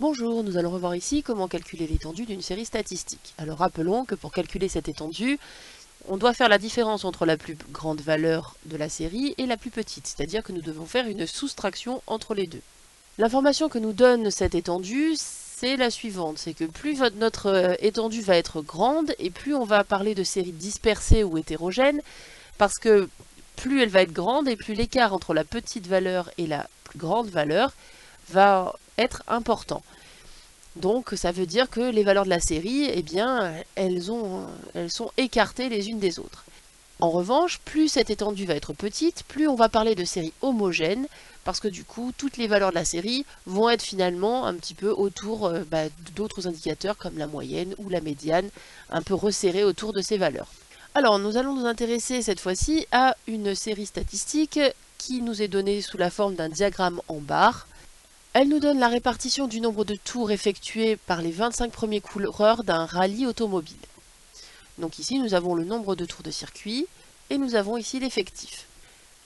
Bonjour, nous allons revoir ici comment calculer l'étendue d'une série statistique. Alors rappelons que pour calculer cette étendue, on doit faire la différence entre la plus grande valeur de la série et la plus petite, c'est-à-dire que nous devons faire une soustraction entre les deux. L'information que nous donne cette étendue, c'est la suivante, c'est que plus notre étendue va être grande et plus on va parler de séries dispersées ou hétérogènes, parce que plus elle va être grande et plus l'écart entre la petite valeur et la plus grande valeur va être important. Donc ça veut dire que les valeurs de la série, eh bien, elles sont écartées les unes des autres. En revanche, plus cette étendue va être petite, plus on va parler de séries homogènes, parce que du coup, toutes les valeurs de la série vont être finalement un petit peu autour d'autres indicateurs comme la moyenne ou la médiane, un peu resserrées autour de ces valeurs. Alors, nous allons nous intéresser cette fois-ci à une série statistique qui nous est donnée sous la forme d'un diagramme en barre. Elle nous donne la répartition du nombre de tours effectués par les 25 premiers coureurs d'un rallye automobile. Donc ici, nous avons le nombre de tours de circuit et nous avons ici l'effectif.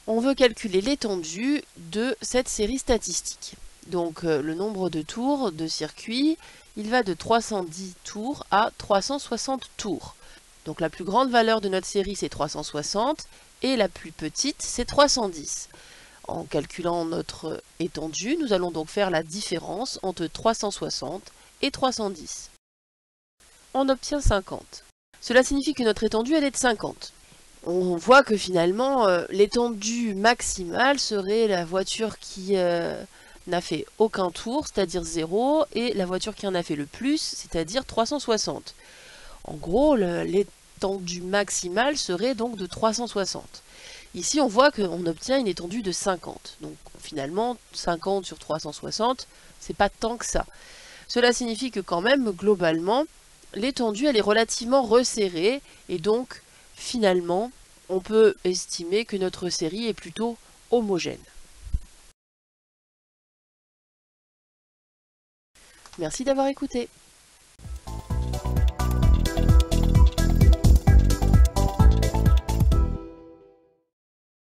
On veut calculer l'étendue de cette série statistique. Donc le nombre de tours de circuit, il va de 310 tours à 360 tours. Donc la plus grande valeur de notre série, c'est 360 et la plus petite, c'est 310. En calculant notre étendue, nous allons donc faire la différence entre 360 et 310. On obtient 50. Cela signifie que notre étendue, elle est de 50. On voit que finalement, l'étendue maximale serait la voiture qui n'a fait aucun tour, c'est-à-dire 0, et la voiture qui en a fait le plus, c'est-à-dire 360. En gros, l'étendue maximale serait donc de 360. Ici, on voit qu'on obtient une étendue de 50. Donc finalement, 50 sur 360, c'est pas tant que ça. Cela signifie que quand même, globalement, l'étendue, elle est relativement resserrée. Et donc, finalement, on peut estimer que notre série est plutôt homogène. Merci d'avoir écouté.